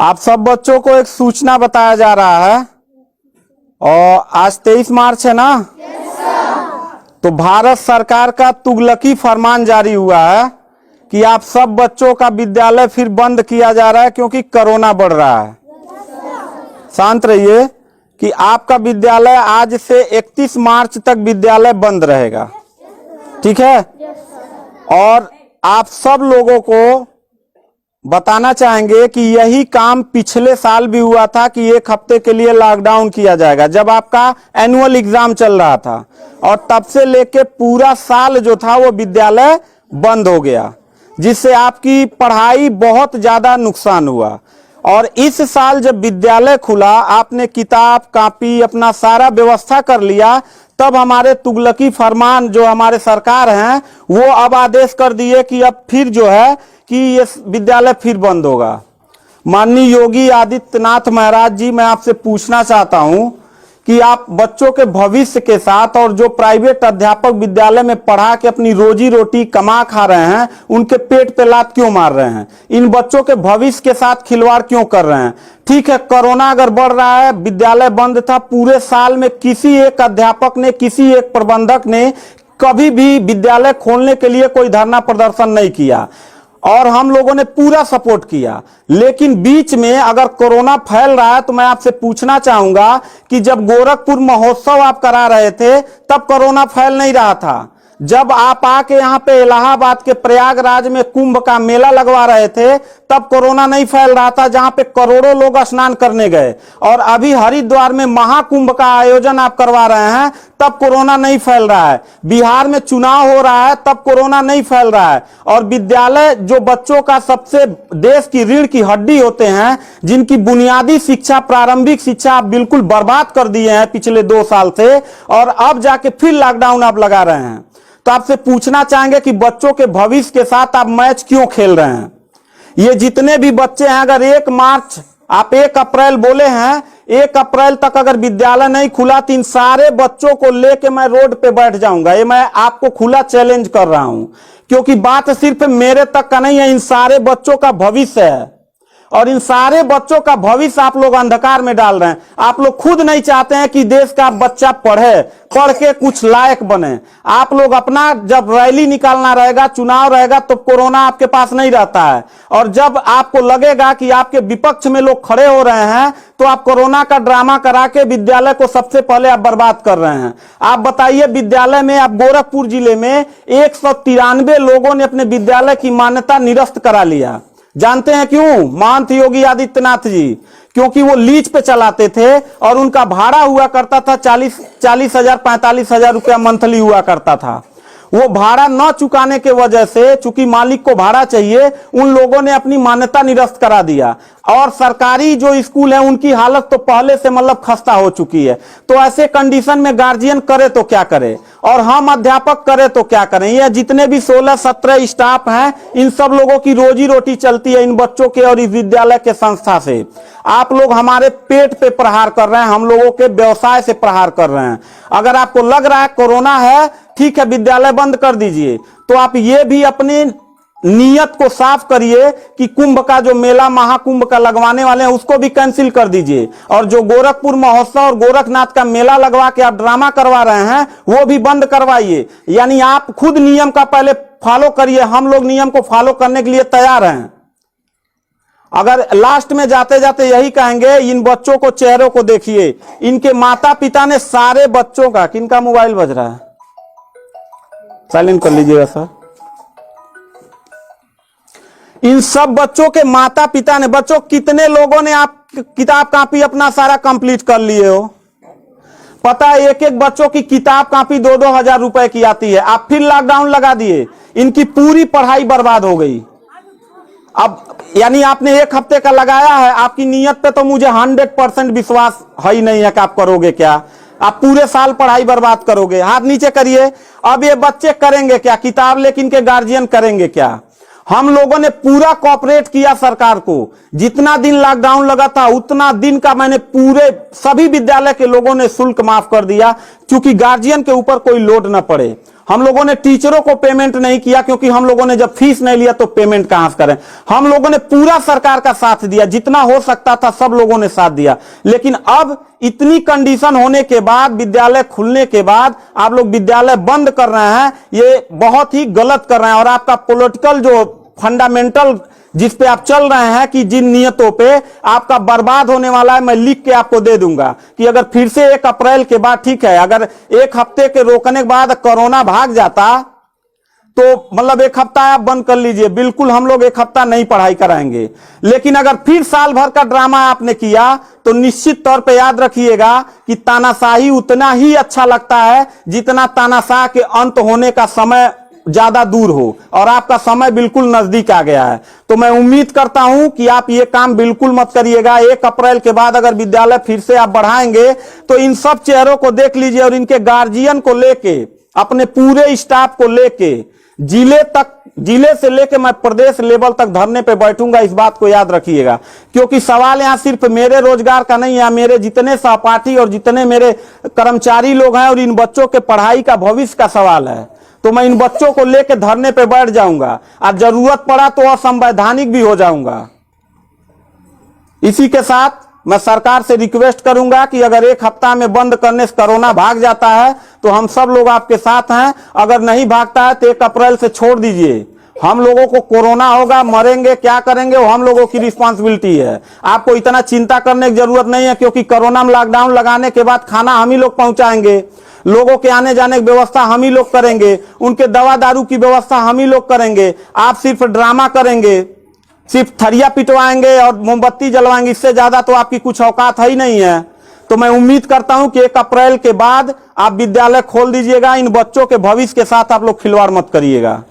आप सब बच्चों को एक सूचना बताया जा रहा है और आज 23 मार्च है ना। तो भारत सरकार का तुगलकी फरमान जारी हुआ है कि आप सब बच्चों का विद्यालय फिर बंद किया जा रहा है क्योंकि कोरोना बढ़ रहा है। शांत रहिए कि आपका विद्यालय आज से 31 मार्च तक विद्यालय बंद रहेगा, ठीक है। और आप सब लोगों को बताना चाहेंगे कि यही काम पिछले साल भी हुआ था कि एक हफ्ते के लिए लॉकडाउन किया जाएगा जब आपका एनुअल एग्जाम चल रहा था, और तब से लेके पूरा साल जो था वो विद्यालय बंद हो गया, जिससे आपकी पढ़ाई बहुत ज्यादा नुकसान हुआ। और इस साल जब विद्यालय खुला, आपने किताब कॉपी अपना सारा व्यवस्था कर लिया, तब हमारे तुगलकी फरमान जो हमारे सरकार हैं वो अब आदेश कर दिए कि अब फिर जो है कि ये विद्यालय फिर बंद होगा। माननीय योगी आदित्यनाथ महाराज जी, मैं आपसे पूछना चाहता हूं कि आप बच्चों के भविष्य के साथ और जो प्राइवेट अध्यापक विद्यालय में पढ़ा के अपनी रोजी रोटी कमा खा रहे हैं, उनके पेट पे लात क्यों मार रहे हैं? इन बच्चों के भविष्य के साथ खिलवाड़ क्यों कर रहे हैं? ठीक है, कोरोना अगर बढ़ रहा है, विद्यालय बंद था, पूरे साल में किसी एक अध्यापक ने, किसी एक प्रबंधक ने कभी भी विद्यालय खोलने के लिए कोई धरना प्रदर्शन नहीं किया और हम लोगों ने पूरा सपोर्ट किया। लेकिन बीच में अगर कोरोना फैल रहा है तो मैं आपसे पूछना चाहूंगा कि जब गोरखपुर महोत्सव आप करा रहे थे तब कोरोना फैल नहीं रहा था। जब आप आके यहाँ पे इलाहाबाद के प्रयागराज में कुंभ का मेला लगवा रहे थे तब कोरोना नहीं फैल रहा था, जहां पे करोड़ों लोग स्नान करने गए। और अभी हरिद्वार में महाकुंभ का आयोजन आप करवा रहे हैं तब कोरोना नहीं फैल रहा है। बिहार में चुनाव हो रहा है तब कोरोना नहीं फैल रहा है। और विद्यालय जो बच्चों का सबसे देश की रीढ़ की हड्डी होते हैं, जिनकी बुनियादी शिक्षा, प्रारंभिक शिक्षा आप बिल्कुल बर्बाद कर दिए हैं पिछले 2 साल से, और अब जाके फिर लॉकडाउन आप लगा रहे हैं। तो आपसे पूछना चाहेंगे कि बच्चों के भविष्य के साथ आप मैच क्यों खेल रहे हैं? ये जितने भी बच्चे हैं, अगर 1 मार्च आप 1 अप्रैल बोले हैं, 1 अप्रैल तक अगर विद्यालय नहीं खुला तो इन सारे बच्चों को लेके मैं रोड पे बैठ जाऊंगा। ये मैं आपको खुला चैलेंज कर रहा हूं, क्योंकि बात सिर्फ मेरे तक का नहीं है, इन सारे बच्चों का भविष्य है। और इन सारे बच्चों का भविष्य आप लोग अंधकार में डाल रहे हैं। आप लोग खुद नहीं चाहते हैं कि देश का बच्चा पढ़े, पढ़ के कुछ लायक बने। आप लोग अपना जब रैली निकालना रहेगा, चुनाव रहेगा, तो कोरोना आपके पास नहीं रहता है। और जब आपको लगेगा कि आपके विपक्ष में लोग खड़े हो रहे हैं तो आप कोरोना का ड्रामा करा के विद्यालय को सबसे पहले आप बर्बाद कर रहे हैं। आप बताइए, विद्यालय में आप गोरखपुर जिले में 193 लोगों ने अपने विद्यालय की मान्यता निरस्त करा लिया। जानते हैं क्यों? महंत योगी आदित्यनाथ जी, क्योंकि वो लीज पे चलाते थे और उनका भाड़ा हुआ करता था 40,000 45,000 रुपया मंथली हुआ करता था। वो भाड़ा न चुकाने के वजह से, चूंकि मालिक को भाड़ा चाहिए, उन लोगों ने अपनी मान्यता निरस्त करा दिया। और सरकारी जो स्कूल है उनकी हालत तो पहले से मतलब खस्ता हो चुकी है। तो ऐसे कंडीशन में गार्जियन करे तो क्या करे, और हम अध्यापक करे तो क्या करें? ये जितने भी 16-17 स्टाफ हैं, इन सब लोगों की रोजी रोटी चलती है इन बच्चों के और इस विद्यालय के संस्था से। आप लोग हमारे पेट पे प्रहार कर रहे हैं, हम लोगों के व्यवसाय से प्रहार कर रहे हैं। अगर आपको लग रहा है कोरोना है, ठीक है, विद्यालय बंद कर दीजिए, तो आप ये भी अपनी नियत को साफ करिए कि कुंभ का जो मेला महाकुंभ का लगवाने वाले हैं उसको भी कैंसिल कर दीजिए। और जो गोरखपुर महोत्सव और गोरखनाथ का मेला लगवा के आप ड्रामा करवा रहे हैं वो भी बंद करवाइए। यानी आप खुद नियम का पहले फॉलो करिए, हम लोग नियम को फॉलो करने के लिए तैयार हैं। अगर लास्ट में जाते जाते यही कहेंगे, इन बच्चों को, चेहरों को देखिए, इनके माता पिता ने सारे बच्चों का, किनका मोबाइल बज रहा है, साइलेंट कर लीजिएगा सर। इन सब बच्चों के माता पिता ने, बच्चों कितने लोगों ने आप किताब कॉपी अपना सारा कंप्लीट कर लिए हो? पता है, एक एक बच्चों की किताब कॉपी 2-2 हजार रुपए की आती है। आप फिर लॉकडाउन लगा दिए, इनकी पूरी पढ़ाई बर्बाद हो गई। अब यानी आपने 1 हफ्ते का लगाया है, आपकी नीयत पे तो मुझे 100% विश्वास है ही नहीं है कि आप करोगे क्या। आप पूरे साल पढ़ाई बर्बाद करोगे। हाथ नीचे करिए। अब ये बच्चे करेंगे क्या? किताब लेकिन के गार्जियन करेंगे क्या? हम लोगों ने पूरा कोऑपरेट किया सरकार को। जितना दिन लॉकडाउन लगा था उतना दिन का मैंने पूरे सभी विद्यालय के लोगों ने शुल्क माफ कर दिया, क्योंकि गार्जियन के ऊपर कोई लोड न पड़े। हम लोगों ने टीचरों को पेमेंट नहीं किया, क्योंकि हम लोगों ने जब फीस नहीं लिया तो पेमेंट कहां से करें। हम लोगों ने पूरा सरकार का साथ दिया, जितना हो सकता था सब लोगों ने साथ दिया। लेकिन अब इतनी कंडीशन होने के बाद, विद्यालय खुलने के बाद आप लोग विद्यालय बंद कर रहे हैं, ये बहुत ही गलत कर रहे हैं। और आपका पॉलिटिकल जो फंडामेंटल जिस पे आप चल रहे हैं कि जिन नियतों पे आपका बर्बाद होने वाला है, मैं लिख के आपको दे दूंगा कि अगर फिर से 1 अप्रैल के बाद, ठीक है, अगर 1 हफ्ते के रोकने के बाद कोरोना भाग जाता तो मतलब 1 हफ्ता आप बंद कर लीजिए, बिल्कुल हम लोग 1 हफ्ता नहीं पढ़ाई कराएंगे। लेकिन अगर फिर साल भर का ड्रामा आपने किया तो निश्चित तौर पे याद रखिएगा कि तानाशाही उतना ही अच्छा लगता है जितना तानाशाह के अंत होने का समय ज्यादा दूर हो, और आपका समय बिल्कुल नजदीक आ गया है। तो मैं उम्मीद करता हूं कि आप ये काम बिल्कुल मत करिएगा। 1 अप्रैल के बाद अगर विद्यालय फिर से आप बढ़ाएंगे तो इन सब चेहरों को देख लीजिए और इनके गार्जियन को लेके, अपने पूरे स्टाफ को लेके जिले से लेके मैं प्रदेश लेवल तक धरने पे बैठूंगा। इस बात को याद रखिएगा, क्योंकि सवाल यहां सिर्फ मेरे रोजगार का नहीं है, मेरे जितने सहपाठी और जितने मेरे कर्मचारी लोग हैं और इन बच्चों के पढ़ाई का भविष्य का सवाल है। तो मैं इन बच्चों को लेकर धरने पे बैठ जाऊंगा और जरूरत पड़ा तो असंवैधानिक भी हो जाऊंगा। इसी के साथ मैं सरकार से रिक्वेस्ट करूंगा कि अगर 1 हफ्ता में बंद करने से कोरोना भाग जाता है तो हम सब लोग आपके साथ हैं, अगर नहीं भागता है तो 1 अप्रैल से छोड़ दीजिए। हम लोगों को कोरोना होगा, मरेंगे, क्या करेंगे वो हम लोगों की रिस्पांसिबिलिटी है। आपको इतना चिंता करने की जरूरत नहीं है, क्योंकि कोरोना में लॉकडाउन लगाने के बाद खाना हम ही लोग पहुंचाएंगे, लोगों के आने जाने की व्यवस्था हम ही लोग करेंगे, उनके दवा दारू की व्यवस्था हम ही लोग करेंगे। आप सिर्फ ड्रामा करेंगे, सिर्फ थरिया पिटवाएंगे और मोमबत्ती जलवाएंगे, इससे ज्यादा तो आपकी कुछ औकात है ही नहीं है। तो मैं उम्मीद करता हूं कि 1 अप्रैल के बाद आप विद्यालय खोल दीजिएगा। इन बच्चों के भविष्य के साथ आप लोग खिलवाड़ मत करिएगा।